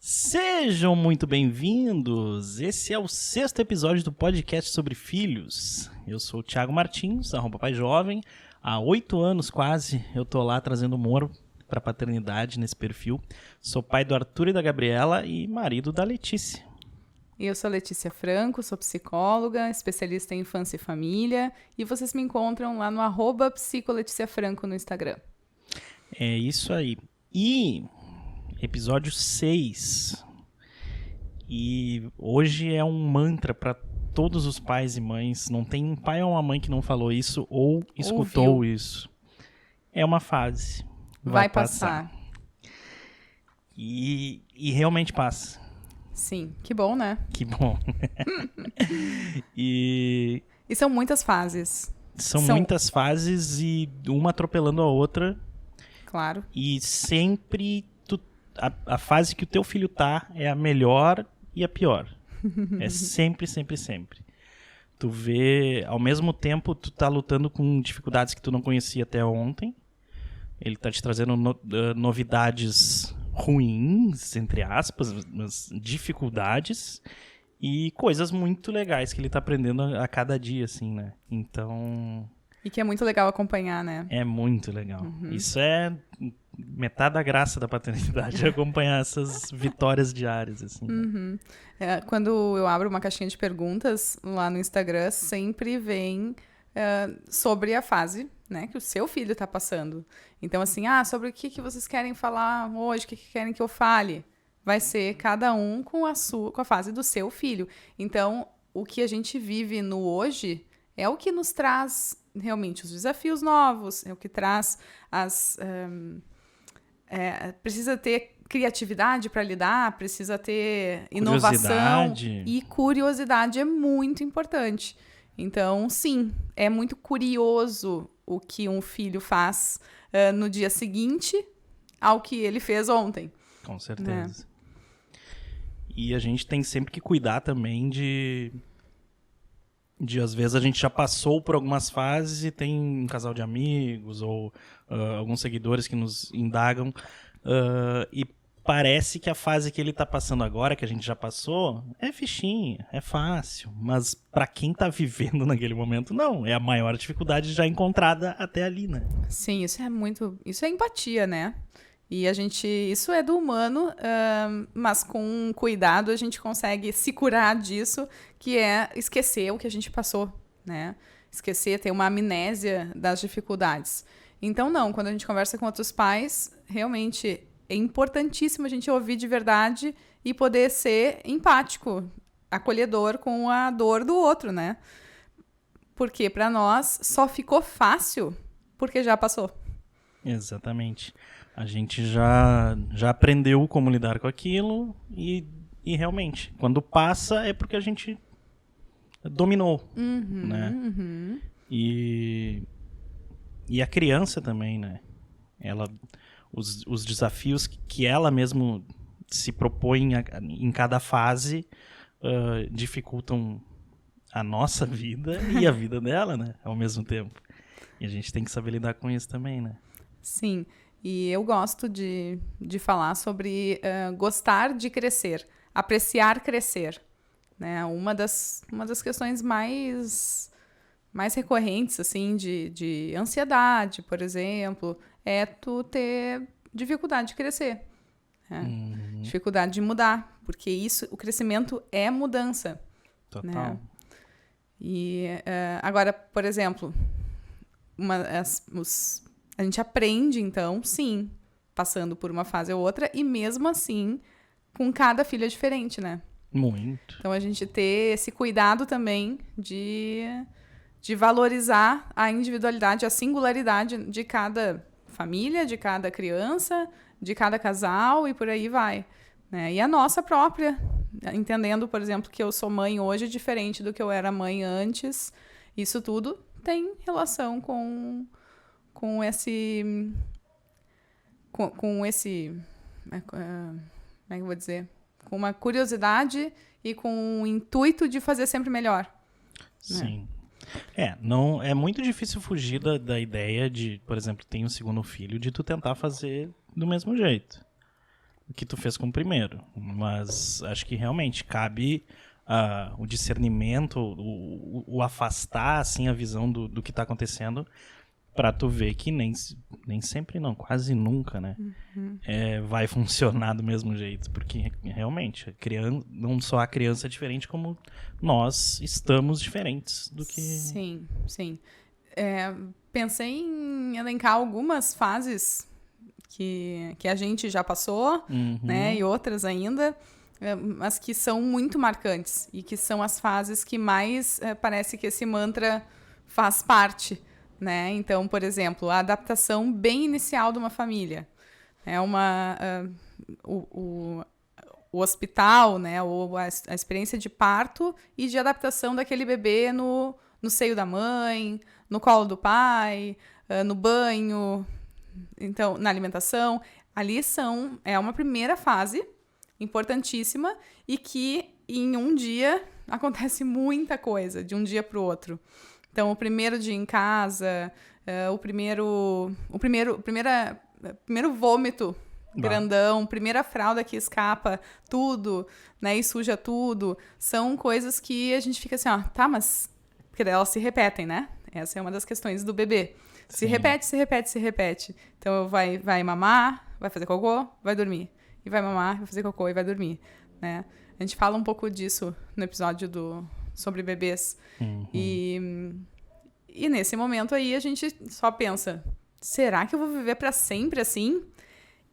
Sejam muito bem-vindos! Esse é o 6º episódio do podcast sobre filhos. Eu sou o Thiago Martins, @Papai Jovem. Há 8 anos quase eu tô lá trazendo humor para paternidade nesse perfil. Sou pai do Arthur e da Gabriela e marido da Letícia. Eu sou a Letícia Franco, sou psicóloga, especialista em infância e família, e vocês me encontram lá no @psicoleticiafranco no Instagram. É isso aí. E episódio 6. E hoje é um mantra para todos os pais e mães. Não tem um pai ou uma mãe que não falou isso ou escutou isso. É uma fase. Vai passar. E realmente passa. Sim, que bom, né? Que bom. E são muitas fases. São muitas fases e uma atropelando a outra. Claro. E sempre a fase que o teu filho tá é a melhor e a pior. É sempre, sempre, sempre. Tu vê, ao mesmo tempo, tu tá lutando com dificuldades que tu não conhecia até ontem. Ele tá te trazendo novidades ruins, entre aspas, mas dificuldades e coisas muito legais que ele tá aprendendo a cada dia, assim, né? Então... E que é muito legal acompanhar, né? É muito legal. Isso é metade da graça da paternidade, acompanhar essas vitórias diárias, assim. Né? Quando eu abro uma caixinha de perguntas lá no Instagram, sempre vem sobre a fase, né, que o seu filho está passando. Então, assim, sobre o que vocês querem falar hoje, o que querem que eu fale? Vai ser cada um com a fase do seu filho. Então, o que a gente vive no hoje é o que nos traz realmente os desafios novos, é o que traz precisa ter criatividade para lidar, precisa ter inovação e curiosidade é muito importante. Então, sim, é muito curioso o que um filho faz no dia seguinte ao que ele fez ontem. Com certeza. E a gente tem sempre que cuidar também de às vezes a gente já passou por algumas fases e tem um casal de amigos ou alguns seguidores que nos indagam e parece que a fase que ele tá passando agora, que a gente já passou, é fichinha, é fácil, mas para quem tá vivendo naquele momento, não, é a maior dificuldade já encontrada até ali, né? Sim, isso é empatia, né? E isso é do humano, mas com cuidado a gente consegue se curar disso, que é esquecer o que a gente passou, né? Esquecer, ter uma amnésia das dificuldades. Então, não, quando a gente conversa com outros pais, realmente é importantíssimo a gente ouvir de verdade e poder ser empático, acolhedor com a dor do outro, né? Porque para nós só ficou fácil porque já passou. Exatamente. A gente já aprendeu como lidar com aquilo e realmente, quando passa é porque a gente dominou, né? E a criança também, né? Os desafios que ela mesmo se propõe em cada fase dificultam a nossa vida e a vida dela, né? Ao mesmo tempo. E a gente tem que saber lidar com isso também, né? Sim. E eu gosto de falar sobre gostar de crescer, apreciar crescer. Né? Uma das questões mais recorrentes assim, de ansiedade, por exemplo, é tu ter dificuldade de crescer. Né? Dificuldade de mudar, porque o crescimento é mudança. Total. Né? E agora, por exemplo, a gente aprende, então, sim, passando por uma fase ou outra, e mesmo assim, com cada filho é diferente, né? Muito. Então, a gente ter esse cuidado também de valorizar a individualidade, a singularidade de cada família, de cada criança, de cada casal, e por aí vai. Né? E a nossa própria, entendendo, por exemplo, que eu sou mãe hoje diferente do que eu era mãe antes, isso tudo tem relação com esse... como é que eu vou dizer? Com uma curiosidade e com o intuito de fazer sempre melhor. Sim. Não, é muito difícil fugir da ideia de, por exemplo, tem um segundo filho, de tu tentar fazer do mesmo jeito. o que tu fez com o primeiro. Mas acho que realmente cabe o discernimento, o afastar assim, a visão do que está acontecendo, para tu ver que nem sempre não, quase nunca, né? Vai funcionar do mesmo jeito. Porque realmente, não só a criança é diferente, como nós estamos diferentes do que... Sim, sim. Pensei em elencar algumas fases que a gente já passou, né, e outras ainda, mas que são muito marcantes e que são as fases que mais parece que esse mantra faz parte, né? Então, por exemplo, a adaptação bem inicial de uma família. O hospital, né, ou a experiência de parto e de adaptação daquele bebê no seio da mãe, no colo do pai, no banho, então, na alimentação. Ali é uma primeira fase importantíssima e que em um dia acontece muita coisa, de um dia para o outro. Então, o primeiro dia em casa, o primeiro vômito grandão, primeira fralda que escapa tudo, né, e suja tudo, são coisas que a gente fica assim, ó, tá, mas... Porque daí elas se repetem, né? Essa é uma das questões do bebê. Se repete, se repete, se repete. Então, vai mamar, vai fazer cocô, vai dormir. E vai mamar, vai fazer cocô e vai dormir, né? A gente fala um pouco disso no episódio sobre bebês. E nesse momento aí, a gente só pensa, será que eu vou viver para sempre assim?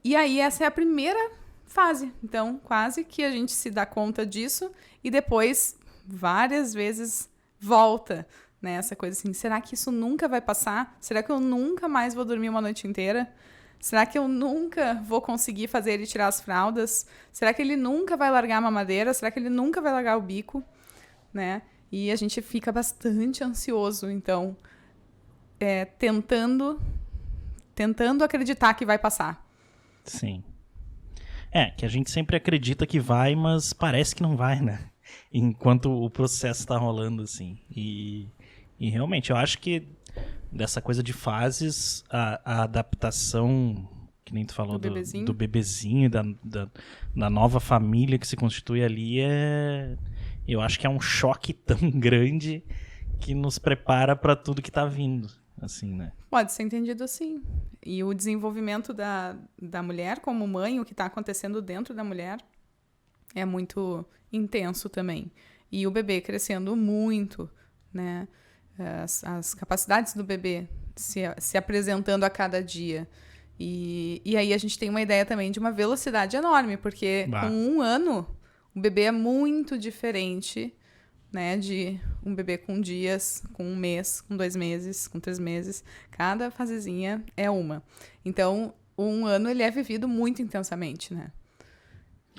E aí, essa é a primeira fase. Então, quase que a gente se dá conta disso e depois, várias vezes, volta, né? Essa coisa assim, será que isso nunca vai passar? Será que eu nunca mais vou dormir uma noite inteira? Será que eu nunca vou conseguir fazer ele tirar as fraldas? Será que ele nunca vai largar a mamadeira? Será que ele nunca vai largar o bico? Né? E a gente fica bastante ansioso, então, tentando acreditar que vai passar. Sim. Que a gente sempre acredita que vai, mas parece que não vai, né? Enquanto o processo está rolando, assim. E realmente, eu acho que dessa coisa de fases, a adaptação, que nem tu falou, do bebezinho, da nova família que se constitui ali, eu acho que é um choque tão grande que nos prepara para tudo que está vindo, assim, né? Pode ser entendido assim. E o desenvolvimento da mulher como mãe, o que está acontecendo dentro da mulher, é muito intenso também. E o bebê crescendo muito, né? As capacidades do bebê se apresentando a cada dia. E aí a gente tem uma ideia também de uma velocidade enorme, porque com 1 ano, o bebê é muito diferente, né, de um bebê com dias, com 1 mês, com 2 meses, com 3 meses. Cada fasezinha é uma. Então, 1 ano ele é vivido muito intensamente, né?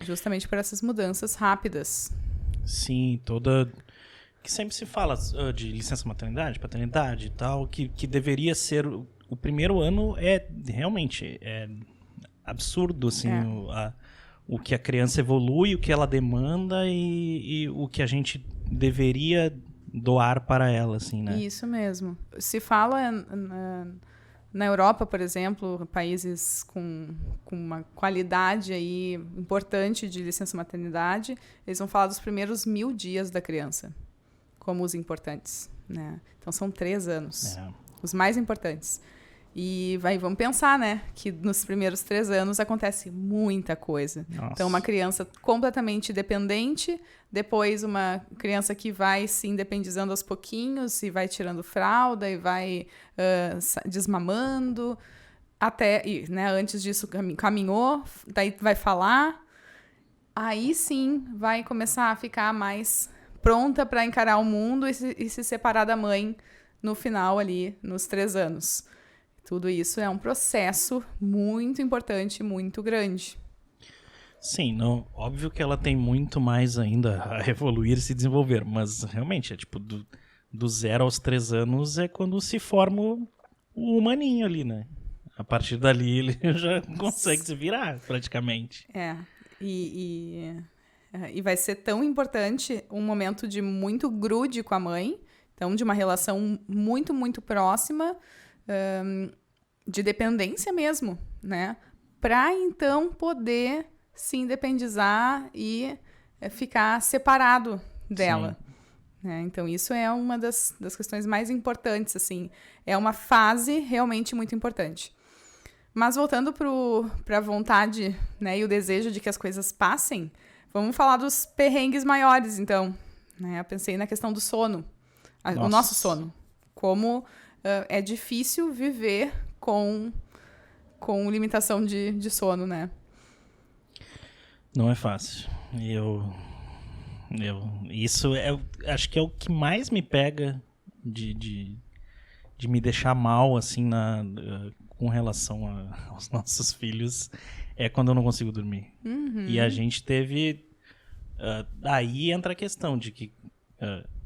Justamente por essas mudanças rápidas. Sim, que sempre se fala de licença maternidade, paternidade e tal, que deveria ser... O primeiro ano realmente absurdo, assim, o que a criança evolui, o que ela demanda e o que a gente deveria doar para ela, assim, né? Isso mesmo. Se fala na Europa, por exemplo, países com uma qualidade aí importante de licença maternidade, eles vão falar dos primeiros 1000 dias da criança como os importantes, né? Então, são 3 anos, os mais importantes. E vamos pensar, né, que nos primeiros 3 anos acontece muita coisa. Nossa. Então, uma criança completamente dependente, depois uma criança que vai se independizando aos pouquinhos e vai tirando fralda e vai desmamando, né, antes disso caminhou, daí vai falar, aí sim vai começar a ficar mais pronta para encarar o mundo e se separar da mãe no final ali, nos 3 anos. Tudo isso é um processo muito importante, muito grande. Sim, não, óbvio que ela tem muito mais ainda a evoluir e se desenvolver, mas realmente, tipo, do 0 aos 3 anos é quando se forma o humaninho ali, né? A partir dali ele já consegue se virar, praticamente. E vai ser tão importante um momento de muito grude com a mãe, então de uma relação muito, muito próxima, de dependência mesmo, né? Para então poder se independizar e ficar separado dela. Então, isso é uma das questões mais importantes, assim. É uma fase realmente muito importante. Mas voltando para a vontade, né, e o desejo de que as coisas passem, vamos falar dos perrengues maiores, então. Né? Eu pensei na questão do sono, o nosso sono. Como é difícil viver com limitação de sono, né? Não é fácil. Isso acho que é o que mais me pega de me deixar mal, assim, com relação aos nossos filhos, é quando eu não consigo dormir. E a gente teve... aí entra a questão de que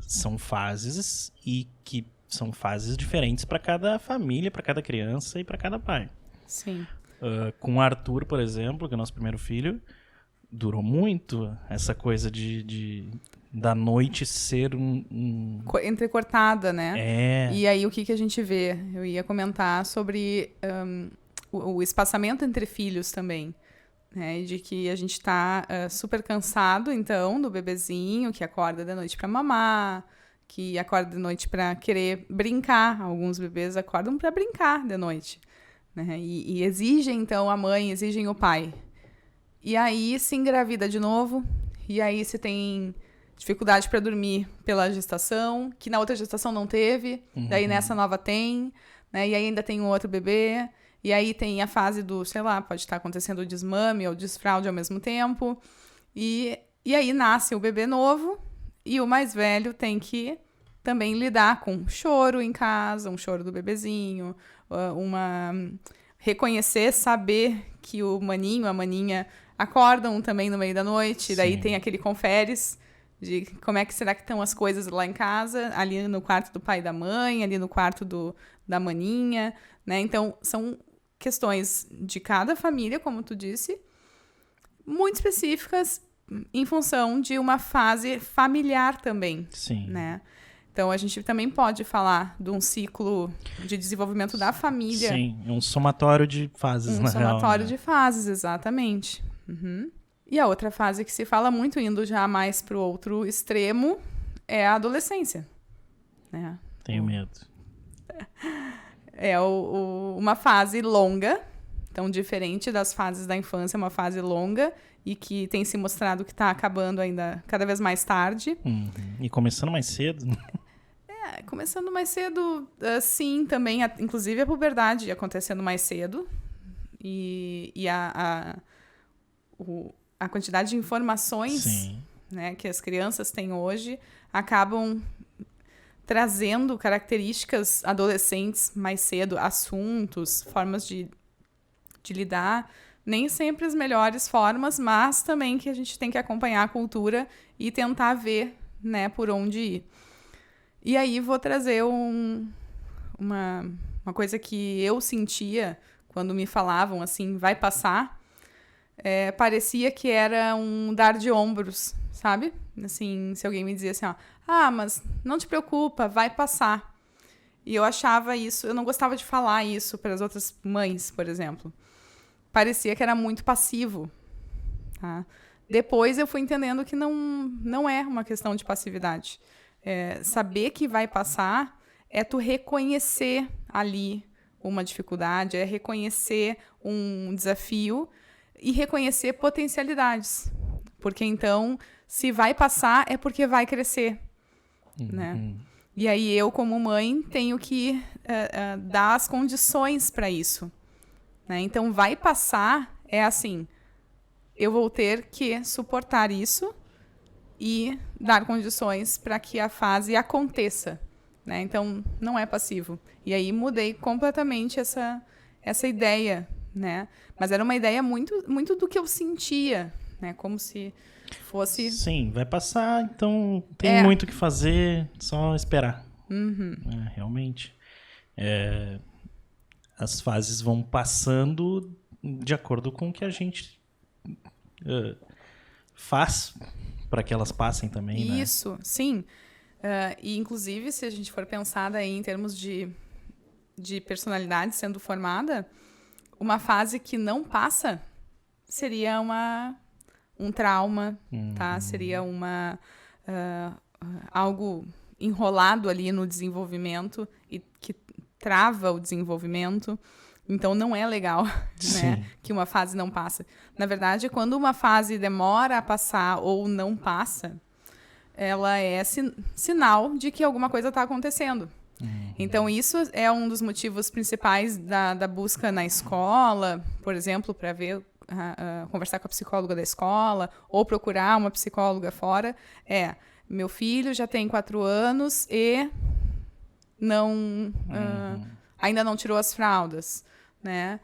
são fases e que são fases diferentes para cada família, para cada criança e para cada pai. Sim. Com o Arthur, por exemplo, que é o nosso primeiro filho, durou muito essa coisa da noite ser entrecortada, né? É. E aí, o que a gente vê? Eu ia comentar sobre o espaçamento entre filhos também. Né? De que a gente tá super cansado, então, do bebezinho que acorda de noite para mamar, que acorda de noite para querer brincar. Alguns bebês acordam para brincar de noite. Né? E exigem, então, a mãe, exigem o pai. E aí se engravida de novo, e aí se tem dificuldade para dormir pela gestação, que na outra gestação não teve, daí nessa nova tem, né? E aí ainda tem um outro bebê, e aí tem a fase do, sei lá, pode estar acontecendo o desmame ou o desfraude ao mesmo tempo, e aí nasce o bebê novo, e o mais velho tem que também lidar com choro em casa, um choro do bebezinho, reconhecer, saber que o maninho, a maninha acordam também no meio da noite, daí tem aquele conferes de como é que será que estão as coisas lá em casa, ali no quarto do pai e da mãe, ali no quarto da maninha, né? Então, são questões de cada família, como tu disse, muito específicas em função de uma fase familiar também. Sim. Né? Então, a gente também pode falar de um ciclo de desenvolvimento da família. Sim, é um somatório de fases, na real. Um somatório de fases, exatamente. E a outra fase que se fala muito, indo já mais para o outro extremo, é a adolescência. Né? Tenho medo. É uma fase longa, então diferente das fases da infância, é uma fase longa e que tem se mostrado que está acabando ainda cada vez mais tarde. E começando mais cedo. Começando mais cedo, sim, também, inclusive a puberdade acontecendo mais cedo. E a quantidade de informações, né, que as crianças têm hoje acabam trazendo características adolescentes mais cedo, assuntos, formas de lidar. Nem sempre as melhores formas, mas também que a gente tem que acompanhar a cultura e tentar ver, né, por onde ir. E aí vou trazer uma coisa que eu sentia quando me falavam assim, vai passar. Parecia que era um dar de ombros, sabe? Assim, se alguém me dizia assim, mas não te preocupa, vai passar. E eu achava isso, eu não gostava de falar isso para as outras mães, por exemplo. Parecia que era muito passivo. Tá? Depois eu fui entendendo que não é uma questão de passividade. Saber que vai passar é tu reconhecer ali uma dificuldade, é reconhecer um desafio e reconhecer potencialidades. Porque então, se vai passar, é porque vai crescer. Né? E aí eu, como mãe, tenho que dar as condições para isso. Né? Então, vai passar é assim, eu vou ter que suportar isso e dar condições para que a fase aconteça. Né? Então, não é passivo. E aí mudei completamente essa ideia. Né? Mas era uma ideia muito, muito do que eu sentia. Né? Como se fosse... Sim, vai passar, então tem muito o que fazer, só esperar. Realmente. As fases vão passando de acordo com o que a gente faz para que elas passem também. Isso, né? Sim. E, inclusive, se a gente for pensar daí em termos de personalidade sendo formada, uma fase que não passa seria um trauma, tá? Seria algo enrolado ali no desenvolvimento e que trava o desenvolvimento. Então, não é legal, né, que uma fase não passa. Na verdade, quando uma fase demora a passar ou não passa, ela é sinal de que alguma coisa está acontecendo. Então, isso é um dos motivos principais da busca na escola, por exemplo, para ver, conversar com a psicóloga da escola ou procurar uma psicóloga fora. Meu filho já tem 4 anos e ainda não tirou as fraldas, né?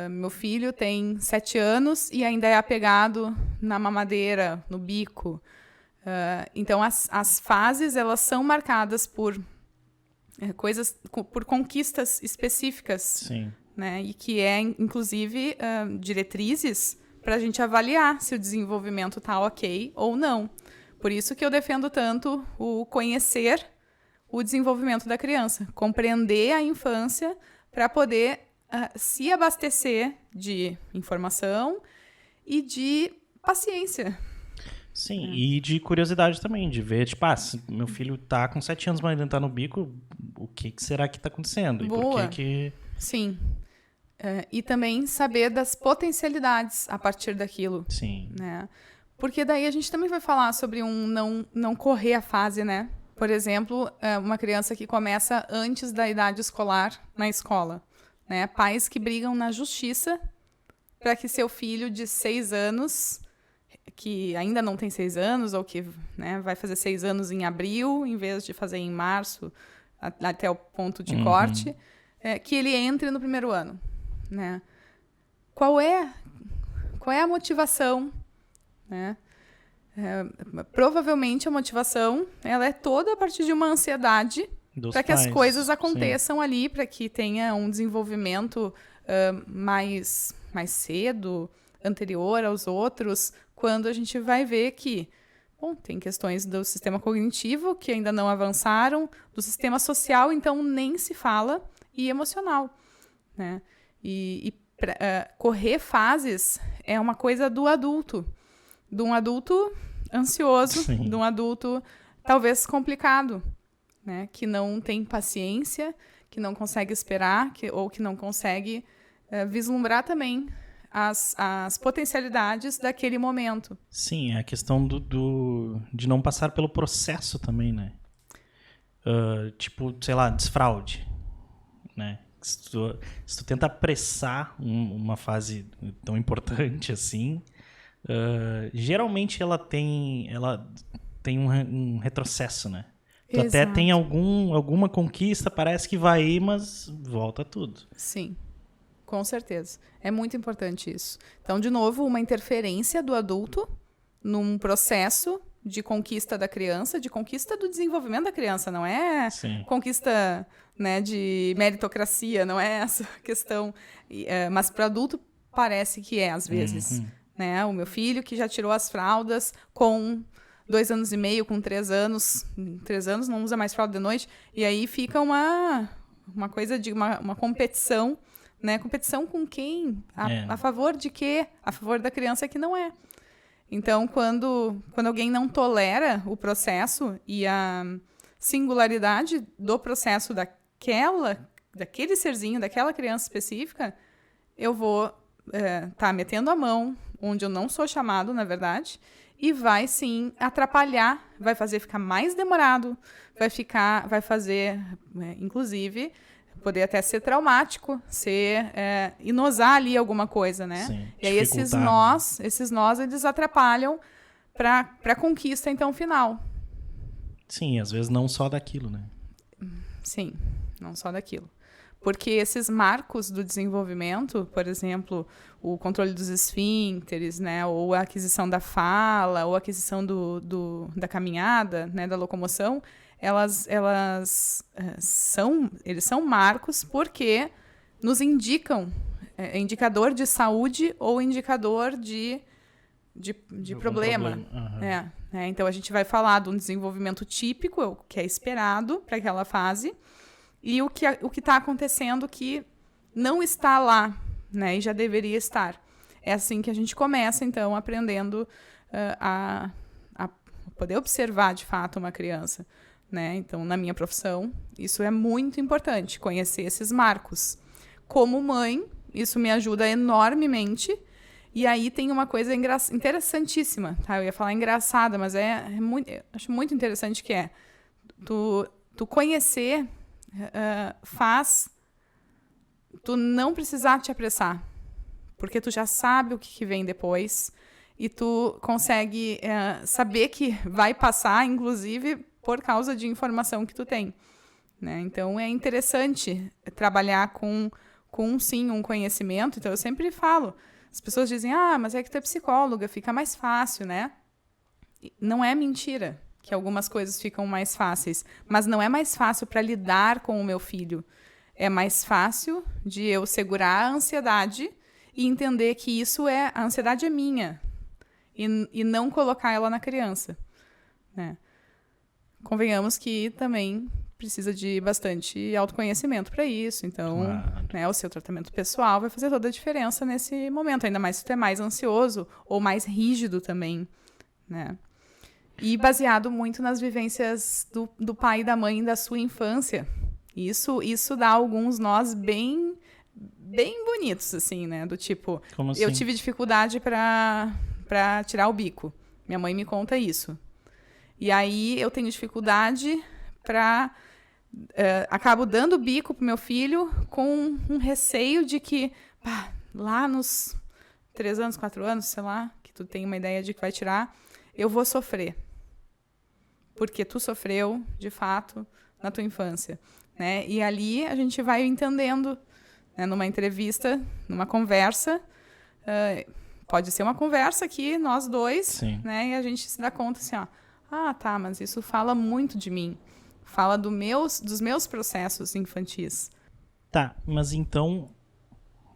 Meu filho tem 7 anos e ainda é apegado na mamadeira, no bico. Então, as fases, elas são marcadas por por conquistas específicas. Sim. Né? E que inclusive, diretrizes para a gente avaliar se o desenvolvimento está ok ou não. Por isso que eu defendo tanto o conhecer o desenvolvimento da criança, compreender a infância para poder se abastecer de informação e de paciência. Sim, e de curiosidade também, de ver, tipo, se meu filho tá com 7 anos, mas ainda tá no bico, o que será que tá acontecendo? Boa. E por que... Sim. E também saber das potencialidades a partir daquilo. Sim. Né? Porque daí a gente também vai falar sobre não correr a fase, né? Por exemplo, uma criança que começa antes da idade escolar na escola. Né? Pais que brigam na justiça para que seu filho de 6 anos, que ainda não tem 6 anos, ou que, né, vai fazer 6 anos em abril, em vez de fazer em março, até o ponto de corte, que ele entre no primeiro ano. Né? Qual é a motivação? Né? Provavelmente a motivação ela é toda a partir de uma ansiedade para que as coisas aconteçam ali, para que tenha um desenvolvimento mais cedo, anterior aos outros, quando a gente vai ver que tem questões do sistema cognitivo que ainda não avançaram, do sistema social, então nem se fala, e emocional. Né? Correr fases é uma coisa do adulto, de um adulto ansioso, de um adulto talvez complicado, né? Que não tem paciência, que não consegue esperar, ou que não consegue vislumbrar também as potencialidades daquele momento. Sim, é a questão de não passar pelo processo também, né? Tipo, sei lá, desfraude, né? Se tu tenta apressar uma fase tão importante assim, geralmente ela tem um retrocesso, né? Tu até tem alguma conquista, parece que vai ir, mas volta tudo. Sim, com certeza. É muito importante isso. Então, de novo, uma interferência do adulto num processo de conquista da criança, de conquista do desenvolvimento da criança, não é conquista, né, de meritocracia, não é essa questão. Mas para o adulto parece que às vezes. Né? O meu filho que já tirou as fraldas com 2 anos e meio, com 3 anos. 3 anos não usa mais fralda de noite. E aí fica uma coisa de uma competição, né? Competição com quem? A favor de quê? A favor da criança que não é. Então, quando alguém não tolera o processo e a singularidade do processo daquele serzinho, daquela criança específica, eu vou metendo a mão onde eu não sou chamado, na verdade, e vai, sim, atrapalhar, vai fazer ficar mais demorado, vai fazer, inclusive, poder até ser traumático, inosar ali alguma coisa, né? Sim, e aí esses nós, eles atrapalham para a conquista, então, final. Sim, às vezes não só daquilo, né? Sim, não só daquilo. Porque esses marcos do desenvolvimento, por exemplo, o controle dos esfíncteres, né, ou a aquisição da fala, ou a aquisição da caminhada, né, da locomoção, eles são marcos porque nos indicam indicador de saúde ou indicador de problema. Então, a gente vai falar de um desenvolvimento típico, que é esperado para aquela fase, e o que está acontecendo que não está lá, né, e já deveria estar. é assim que a gente começa, então, aprendendo a poder observar, de fato, uma criança, né? Então, na minha profissão, isso é muito importante, conhecer esses marcos. Como mãe, isso me ajuda enormemente. E aí tem uma coisa interessantíssima, tá? Eu ia falar engraçada, mas acho muito interessante que é tu conhecer faz tu não precisar te apressar, porque tu já sabe o que vem depois e tu consegue saber que vai passar, inclusive por causa de informação que tu tem, né? Então é interessante trabalhar com sim, um conhecimento. Então eu sempre falo, as pessoas dizem, mas é que tu é psicóloga, fica mais fácil, né? Não é mentira que algumas coisas ficam mais fáceis, mas não é mais fácil para lidar com o meu filho. É mais fácil de eu segurar a ansiedade e entender que a ansiedade é minha e não colocar ela na criança, né? Convenhamos que também precisa de bastante autoconhecimento para isso. Então, Claro. né, o seu tratamento pessoal vai fazer toda a diferença nesse momento, ainda mais se tu é mais ansioso ou mais rígido também, né? E baseado muito nas vivências do pai e da mãe da sua infância. Isso dá alguns nós bem bonitos, assim, né? Do tipo, Como assim? eu tive dificuldade para tirar o bico. Minha mãe me conta isso. E aí eu tenho dificuldade para... acabo dando bico pro meu filho com um receio de que lá nos 3 anos, 4 anos, sei lá, que tu tem uma ideia de que vai tirar, eu vou sofrer. Porque tu sofreu, de fato, na tua infância, né? E ali a gente vai entendendo, né, numa entrevista, numa conversa, pode ser uma conversa aqui, nós dois, Sim. né? E a gente se dá conta assim, tá, mas isso fala muito de mim. Fala dos meus processos infantis. Tá, mas então,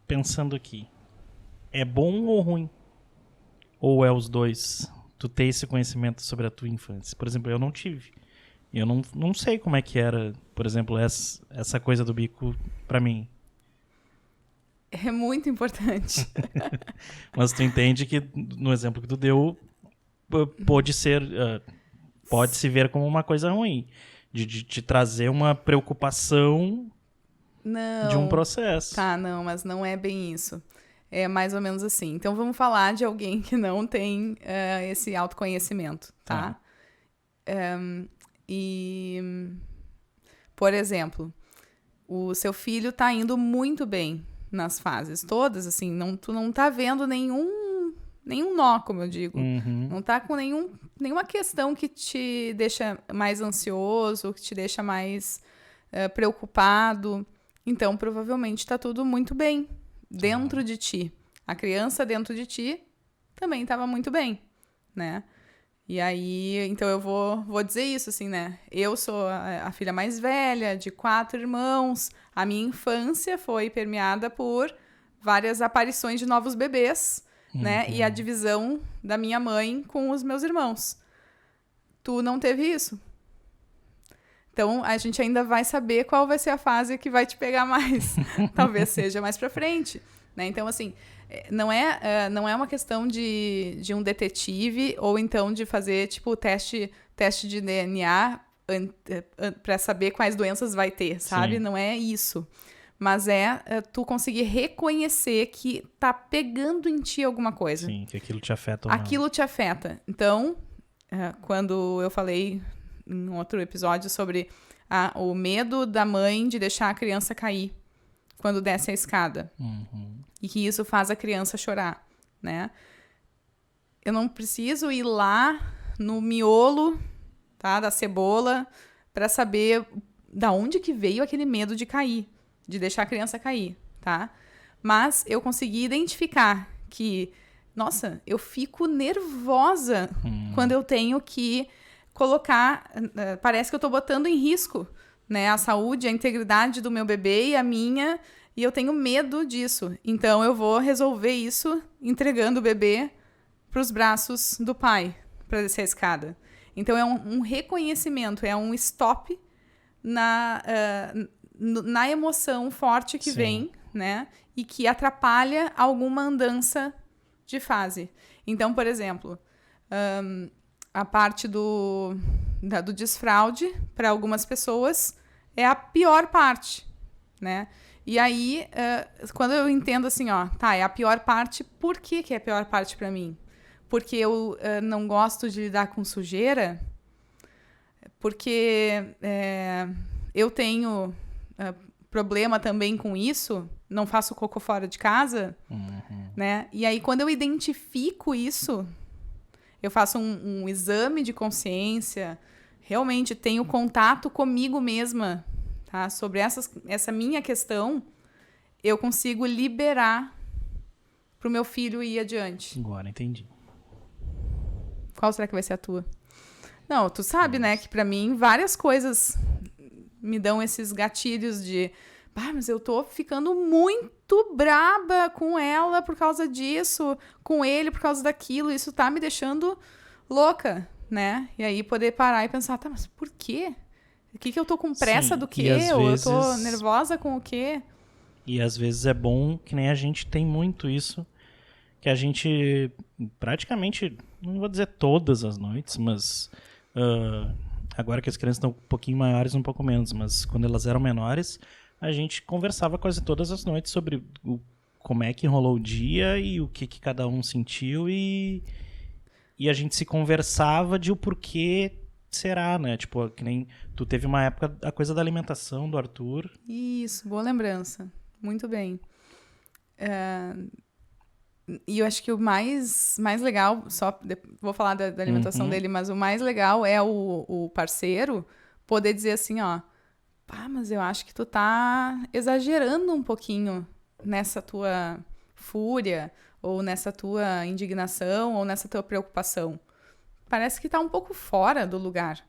pensando aqui, é bom ou ruim? Ou é os dois? Tu ter esse conhecimento sobre a tua infância? Por exemplo, eu não tive. Eu não sei como é que era, por exemplo, essa coisa do bico pra mim. É muito importante. Mas tu entende que, no exemplo que tu deu, pode se ver como uma coisa ruim. De te trazer uma preocupação de um processo. Tá, não, mas não é bem isso. É mais ou menos assim. Então, vamos falar de alguém que não tem esse autoconhecimento, tá? Por exemplo, o seu filho tá indo muito bem nas fases todas, assim, tu não tá vendo nenhum nó, como eu digo. Uhum. Não tá com nenhuma questão que te deixa mais ansioso, que te deixa mais preocupado. Então, provavelmente, tá tudo muito bem dentro de ti. A criança dentro de ti também estava muito bem, né? E aí, então eu vou dizer isso, assim, né? Eu sou a filha mais velha de 4 irmãos. A minha infância foi permeada por várias aparições de novos bebês, né? E a divisão da minha mãe com os meus irmãos. Tu não teve isso? Então, a gente ainda vai saber qual vai ser a fase que vai te pegar mais. Talvez seja mais pra frente, né? Então, assim, não é uma questão de um detetive ou então de fazer, tipo, teste de DNA para saber quais doenças vai ter, sabe? Sim. Não é isso. Mas tu conseguir reconhecer que tá pegando em ti alguma coisa. Sim, que aquilo te afeta ou não. Aquilo te afeta. Então, quando eu falei em outro episódio sobre o medo da mãe de deixar a criança cair quando desce a escada. Uhum. E que isso faz a criança chorar, né? Eu não preciso ir lá no miolo, tá, da cebola para saber da onde que veio aquele medo de cair, de deixar a criança cair, tá? Mas eu consegui identificar que, nossa, eu fico nervosa quando eu tenho que colocar, parece que eu tô botando em risco, né, a saúde, a integridade do meu bebê e a minha, e eu tenho medo disso. Então eu vou resolver isso entregando o bebê para os braços do pai para descer a escada. Então é um reconhecimento, é um stop na emoção forte que Sim. vem, né, e que atrapalha alguma andança de fase. Então, por exemplo, a parte do desfraude, para algumas pessoas, é a pior parte, né? E aí, quando eu entendo assim, ó, tá, é a pior parte, por que é a pior parte para mim? Porque eu não gosto de lidar com sujeira? Porque eu tenho problema também com isso? Não faço cocô fora de casa? Né? E aí, quando eu identifico isso, eu faço um exame de consciência, realmente tenho contato comigo mesma, tá? Sobre essa minha questão, eu consigo liberar para o meu filho ir adiante. Agora entendi. Qual será que vai ser a tua? Não, tu sabe, né, que para mim várias coisas me dão esses gatilhos de... mas eu tô ficando muito braba com ela por causa disso, com ele por causa daquilo, isso tá me deixando louca, né? E aí poder parar e pensar, tá, mas por quê? O que eu tô com pressa do quê? Ou eu tô nervosa com o quê? E às vezes é bom, que nem a gente tem muito isso, que a gente praticamente, não vou dizer todas as noites, mas agora que as crianças estão um pouquinho maiores, um pouco menos, mas quando elas eram menores, a gente conversava quase todas as noites sobre como é que rolou o dia e o que cada um sentiu e a gente se conversava de o porquê será, né? Tipo, que nem tu teve uma época, a coisa da alimentação do Arthur. Isso, boa lembrança. Muito bem. E eu acho que o mais legal, vou falar da alimentação dele, mas o mais legal é o parceiro poder dizer assim, ó, mas eu acho que tu tá exagerando um pouquinho nessa tua fúria, ou nessa tua indignação, ou nessa tua preocupação. Parece que tá um pouco fora do lugar.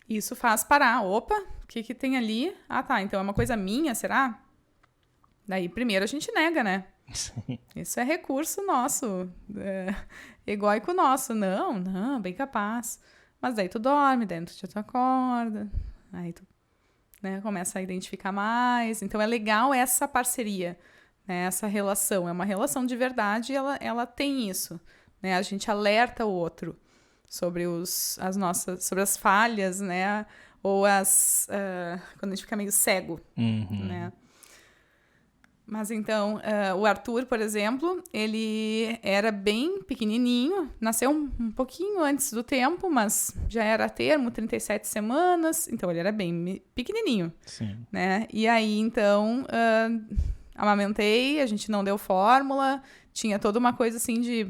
Isso faz parar. Opa, o que tem ali? Ah, tá, então é uma coisa minha, será? Daí, primeiro, a gente nega, né? Sim. Isso é recurso nosso, egóico nosso. Não, bem capaz. Mas daí tu dorme, daí tu acorda, aí tu começa a identificar mais. Então é legal essa parceria, né? Essa relação. É uma relação de verdade e ela tem isso. Né? A gente alerta o outro sobre sobre as falhas, né? Ou quando a gente fica meio cego, né? Mas então, o Arthur, por exemplo, ele era bem pequenininho, nasceu um pouquinho antes do tempo, mas já era termo, 37 semanas, então ele era bem pequenininho. Sim. Né? E aí, então, amamentei, a gente não deu fórmula, tinha toda uma coisa assim de,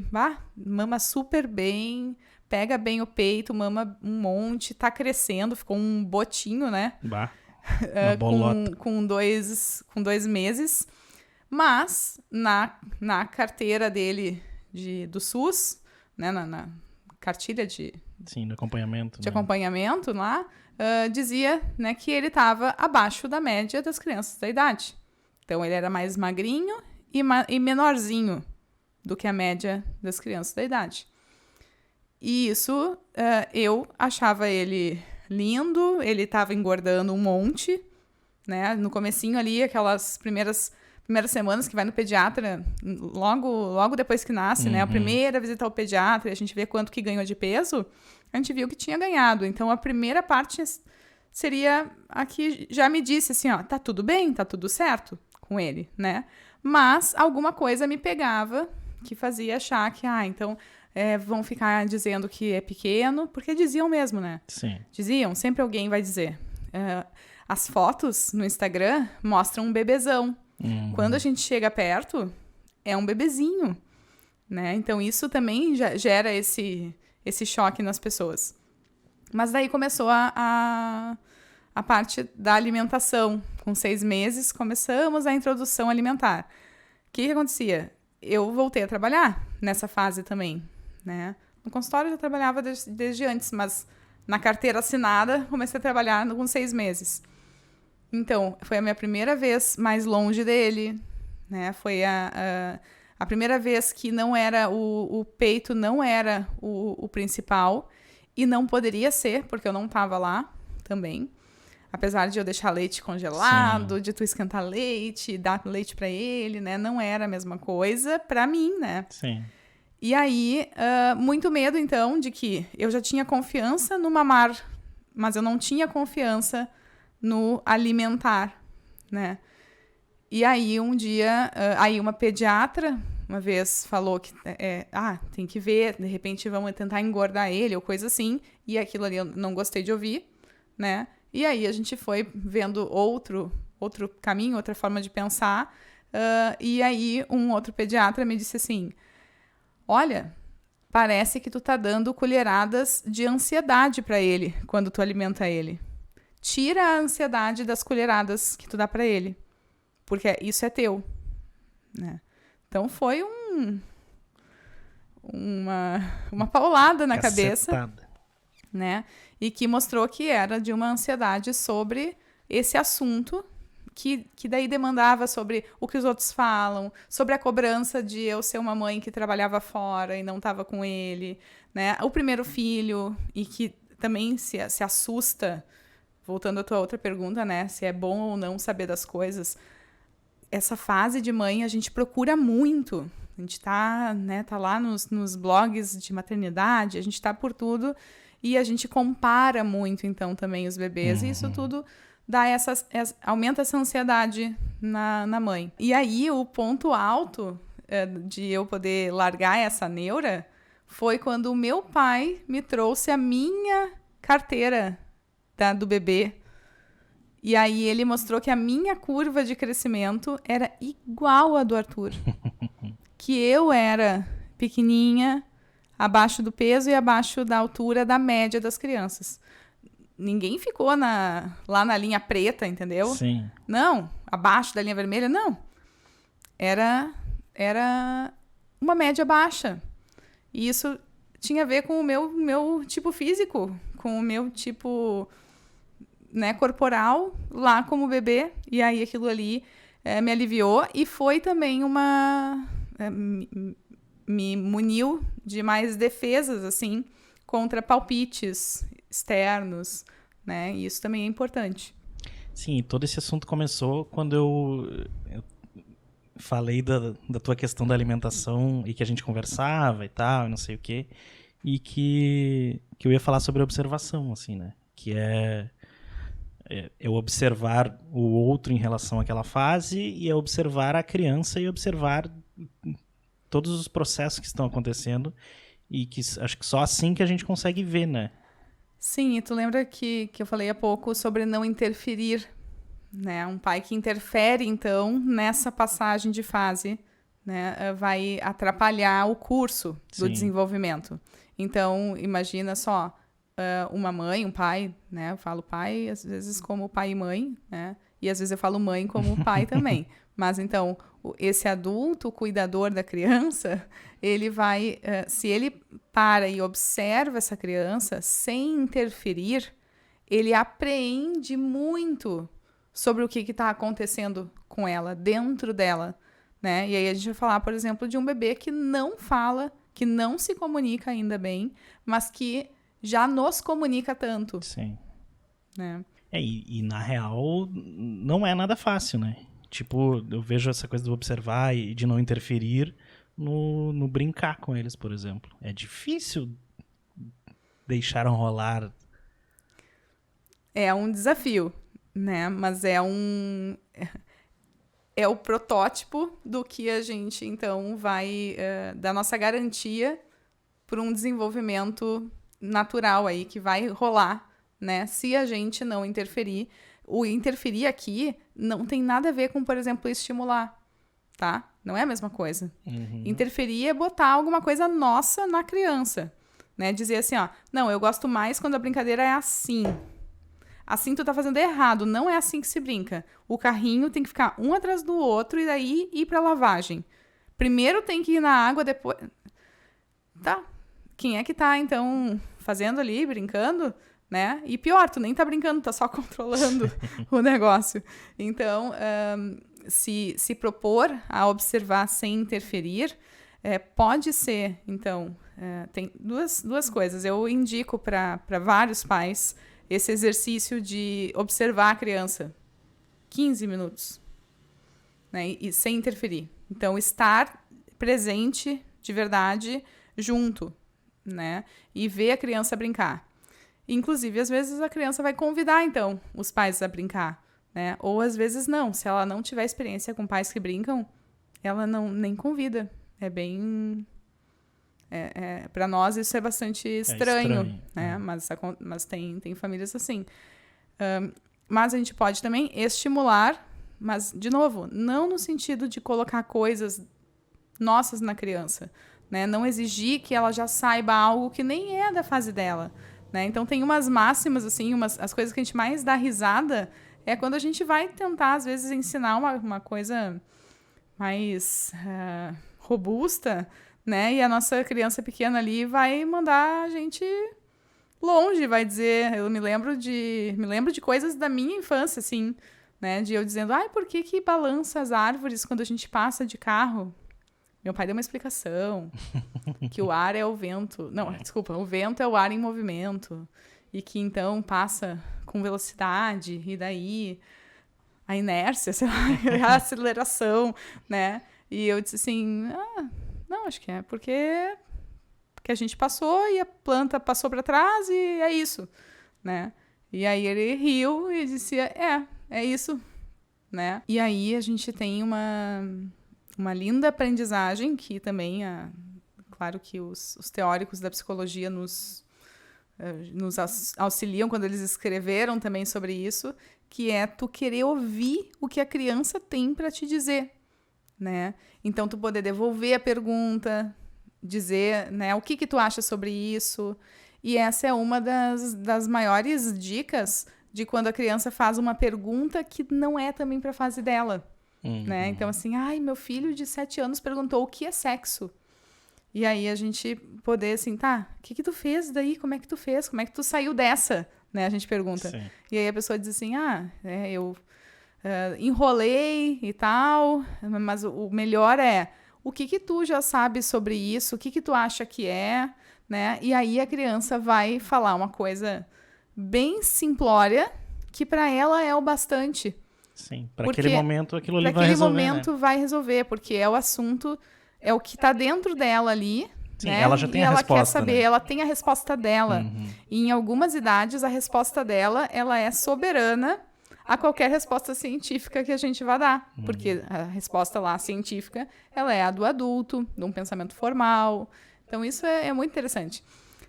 mama super bem, pega bem o peito, mama um monte, tá crescendo, ficou um botinho, né? Uma bolota. Com 2 meses. Mas, na carteira dele do SUS, né, na cartilha Sim, do acompanhamento. De acompanhamento lá, dizia, né, que ele estava abaixo da média das crianças da idade. Então, ele era mais magrinho e menorzinho do que a média das crianças da idade. E isso, eu achava ele lindo, ele estava engordando um monte, né? No comecinho ali, aquelas primeiras semanas que vai no pediatra, logo depois que nasce, né? A primeira visita ao pediatra, a gente vê quanto que ganhou de peso, a gente viu que tinha ganhado. Então, a primeira parte seria a que já me disse assim, ó, tá tudo bem, tá tudo certo com ele, né? Mas alguma coisa me pegava que fazia achar que, então, vão ficar dizendo que é pequeno, porque diziam mesmo, né? Sim. Diziam, sempre alguém vai dizer. As fotos no Instagram mostram um bebezão. Quando a gente chega perto, é um bebezinho, né? Então, isso também já gera esse choque nas pessoas. Mas daí começou a parte da alimentação. Com 6 meses, começamos a introdução alimentar. O que acontecia? Eu voltei a trabalhar nessa fase também, né? No consultório eu já trabalhava desde antes, mas na carteira assinada comecei a trabalhar com 6 meses. Então, foi a minha primeira vez mais longe dele, né? Foi a primeira vez que não era o peito não era o principal e não poderia ser, porque eu não estava lá também. apesar de eu deixar leite congelado, de tu esquentar leite, dar leite para ele, né? Não era a mesma coisa para mim, né? Sim. E aí, muito medo, então, de que eu já tinha confiança no mamar, mas eu não tinha confiança no alimentar, né? E aí, um dia, aí uma pediatra, uma vez, falou que, tem que ver, de repente vamos tentar engordar ele, ou coisa assim, e aquilo ali eu não gostei de ouvir, né? E aí a gente foi vendo outro caminho, outra forma de pensar, e aí um outro pediatra me disse assim, olha, parece que tu tá dando colheradas de ansiedade para ele quando tu alimenta ele. Tira a ansiedade das colheradas que tu dá para ele, porque isso é teu, né? Então foi uma paulada na cabeça, né? E que mostrou que era de uma ansiedade sobre esse assunto que daí demandava sobre o que os outros falam, sobre a cobrança de eu ser uma mãe que trabalhava fora e não estava com ele, né? O primeiro filho, e que também se assusta, voltando à tua outra pergunta, né? Se é bom ou não saber das coisas. Essa fase de mãe a gente procura muito. A gente tá lá nos blogs de maternidade, a gente tá por tudo e a gente compara muito, então, também os bebês. E isso tudo dá aumenta essa ansiedade na mãe. E aí, o ponto alto de eu poder largar essa neura foi quando o meu pai me trouxe a minha carteira do bebê. E aí ele mostrou que a minha curva de crescimento era igual à do Arthur. Que eu era pequenininha, abaixo do peso e abaixo da altura da média das crianças. Ninguém ficou lá na linha preta, entendeu? Sim. Não, abaixo da linha vermelha, não. Era uma média baixa. E isso tinha a ver com o meu tipo físico, com o meu tipo, né, corporal, lá como bebê. E aí aquilo ali me aliviou. E foi também me muniu de mais defesas, assim, contra palpites externos, né? E isso também é importante. Sim, todo esse assunto começou quando eu falei da tua questão da alimentação e que a gente conversava e tal, não sei o quê, e que eu ia falar sobre observação, assim, né? Que é eu observar o outro em relação àquela fase e é observar a criança e observar todos os processos que estão acontecendo e que acho que só assim que a gente consegue ver, né? Sim, e tu lembra que eu falei há pouco sobre não interferir, né? Um pai que interfere, então, nessa passagem de fase, né, vai atrapalhar o curso do desenvolvimento. Então, imagina só, uma mãe, um pai, né? Eu falo pai, às vezes, como pai e mãe, né? E às vezes eu falo mãe como pai também. Mas, então, esse adulto cuidador da criança, ele vai... se ele para e observa essa criança sem interferir, ele apreende muito sobre o que está acontecendo com ela, dentro dela, né? E aí a gente vai falar, por exemplo, de um bebê que não fala, que não se comunica ainda bem, mas que já nos comunica tanto. Sim. Né? E na real, não é nada fácil, né? Tipo, eu vejo essa coisa de observar e de não interferir no brincar com eles, por exemplo. É difícil deixar rolar. É um desafio, né? Mas é o protótipo do que a gente, então, vai... da nossa garantia para um desenvolvimento natural aí, que vai rolar, né? Se a gente não interferir. O interferir aqui não tem nada a ver com, por exemplo, estimular, tá? Não é a mesma coisa. Interferir é botar alguma coisa nossa na criança, né? Dizer assim, ó, não, eu gosto mais quando a brincadeira é assim. Assim tu tá fazendo errado, não é assim que se brinca. O carrinho tem que ficar um atrás do outro e daí ir pra lavagem. Primeiro tem que ir na água, depois... Tá. Quem é que tá, então, fazendo ali, brincando... Né? E pior, tu nem tá brincando, tá só controlando o negócio. Então, se propor a observar sem interferir, pode ser, então, tem duas coisas. Eu indico para vários pais esse exercício de observar a criança. 15 minutos. Né? E sem interferir. Então, estar presente de verdade junto, né? E ver a criança brincar. Inclusive, às vezes, a criança vai convidar, então, os pais a brincar, né? Ou, às vezes, não. Se ela não tiver experiência com pais que brincam, ela nem convida. É bem... para nós, isso é bastante estranho, né? Mas tem famílias assim. Mas a gente pode também estimular, mas, de novo, não no sentido de colocar coisas nossas na criança, né? Não exigir que ela já saiba algo que nem é da fase dela, né? Então, tem umas máximas, assim, as coisas que a gente mais dá risada é quando a gente vai tentar, às vezes, ensinar uma coisa mais robusta, né? E a nossa criança pequena ali vai mandar a gente longe, vai dizer... Eu me lembro de coisas da minha infância, assim, né? De eu dizendo, por que balança as árvores quando a gente passa de carro? Meu pai deu uma explicação, que o ar é o vento... Não, desculpa, o vento é o ar em movimento, e que, então, passa com velocidade, e daí a inércia, sei lá, a aceleração, né? E eu disse assim, não, acho que é porque a gente passou e a planta passou para trás e é isso, né? E aí ele riu e disse, é isso, né? E aí a gente tem uma linda aprendizagem que também, claro que os teóricos da psicologia nos auxiliam quando eles escreveram também sobre isso, que é tu querer ouvir o que a criança tem para te dizer, né? Então, tu poder devolver a pergunta, dizer, né, o que tu acha sobre isso. E essa é uma das maiores dicas de quando a criança faz uma pergunta que não é também para a fase dela. Né? Então, assim, meu filho de 7 anos perguntou o que é sexo. E aí a gente poder, assim, o que tu fez daí? Como é que tu fez? Como é que tu saiu dessa? Né? A gente pergunta. Sim. E aí a pessoa diz assim, eu enrolei e tal, mas o melhor é o que tu já sabe sobre isso, o que tu acha que é, né? E aí a criança vai falar uma coisa bem simplória que para ela é o bastante. Sim, para aquele momento aquilo ali vai resolver. Para aquele momento, né? Vai resolver, porque é o assunto, é o que está dentro dela ali. Sim, né? Ela já tem a resposta. Ela quer saber, né? Ela tem a resposta dela. Uhum. E em algumas idades, a resposta dela, ela é soberana a qualquer resposta científica que a gente vai dar. Porque a resposta lá científica, ela é a do adulto, de um pensamento formal. Então, isso é muito interessante.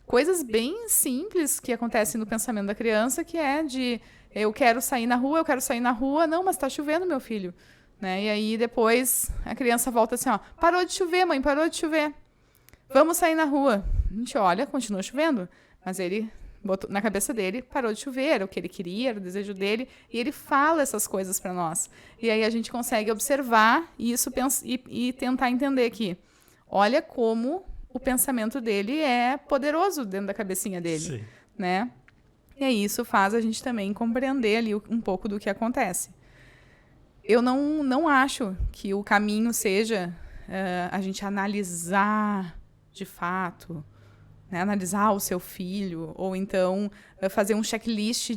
Coisas bem simples que acontecem no pensamento da criança, que é de... Eu quero sair na rua. Não, mas tá chovendo, meu filho. Né? E aí, depois, a criança volta assim, parou de chover, mãe, parou de chover. Vamos sair na rua. A gente olha, continua chovendo. Mas ele botou na cabeça dele, parou de chover, era o que ele queria, era o desejo dele. E ele fala essas coisas para nós. E aí a gente consegue observar isso e tentar entender que, olha como o pensamento dele é poderoso dentro da cabecinha dele. Sim. Né? E aí isso faz a gente também compreender ali um pouco do que acontece. Eu não acho que o caminho seja a gente analisar de fato, né? Analisar o seu filho, ou então fazer um checklist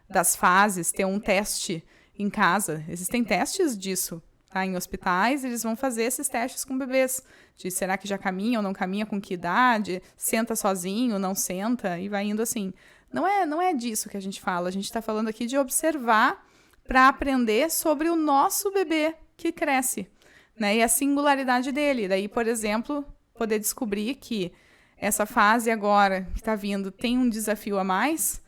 das fases, ter um teste em casa. Existem testes disso. Tá? Em hospitais, eles vão fazer esses testes com bebês. De será que já caminha ou não caminha, com que idade, senta sozinho, não senta, e vai indo assim. Não é disso que a gente fala. A gente está falando aqui de observar para aprender sobre o nosso bebê que cresce, né? E a singularidade dele. Daí, por exemplo, poder descobrir que essa fase agora que está vindo tem um desafio a mais,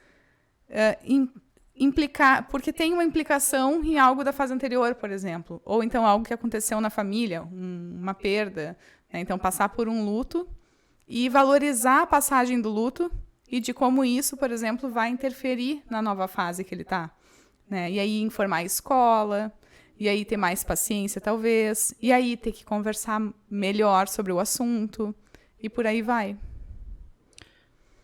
porque tem uma implicação em algo da fase anterior, por exemplo. Ou então algo que aconteceu na família, uma perda. Né? Então, passar por um luto e valorizar a passagem do luto e de como isso, por exemplo, vai interferir na nova fase que ele está. Né? E aí informar a escola, e aí ter mais paciência, talvez. E aí ter que conversar melhor sobre o assunto. E por aí vai.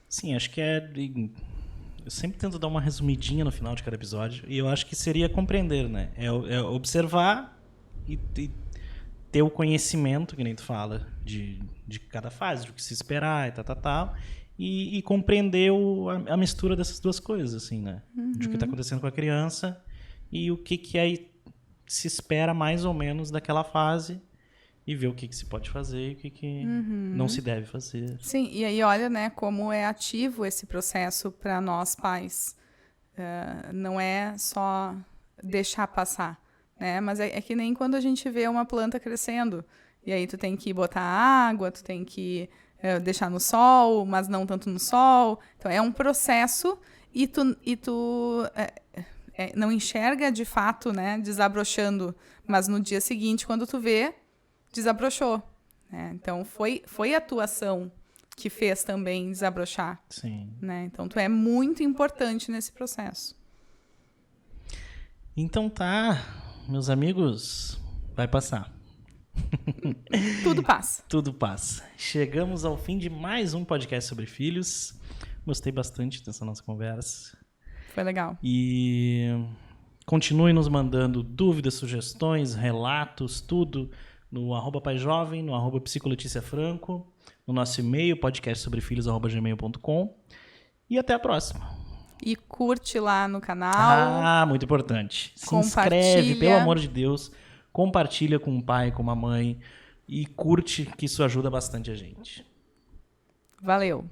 Sim, acho que eu sempre tento dar uma resumidinha no final de cada episódio, e eu acho que seria compreender, né? É observar e ter o conhecimento, que nem tu fala, de cada fase, do que se esperar e tal. e compreender a mistura dessas duas coisas, assim, né? De o que está acontecendo com a criança e o que aí se espera mais ou menos daquela fase e ver o que se pode fazer e o que não se deve fazer. Sim, e aí olha, né, como é ativo esse processo para nós pais. Não é só deixar passar, né? Mas é que nem quando a gente vê uma planta crescendo. E aí tu tem que botar água, tu tem que deixar no sol, mas não tanto no sol. Então é um processo e tu não enxerga de fato, né, desabrochando. Mas no dia seguinte, quando tu vê, desabrochou. Né? Então foi a tua ação que fez também desabrochar. Sim. Né? Então tu é muito importante nesse processo. Então tá, meus amigos, vai passar. Tudo passa. Tudo passa. Chegamos ao fim de mais um podcast sobre filhos. Gostei bastante dessa nossa conversa. Foi legal. E continue nos mandando dúvidas, sugestões, relatos, tudo no @paijovem, no @psicoleticia_franco, no nosso e-mail, podcastsobrefilhos@gmail.com. E até a próxima. E curte lá no canal. Muito importante. Se inscreve, pelo amor de Deus. Compartilha com o pai, com a mãe. E curte, que isso ajuda bastante a gente. Valeu.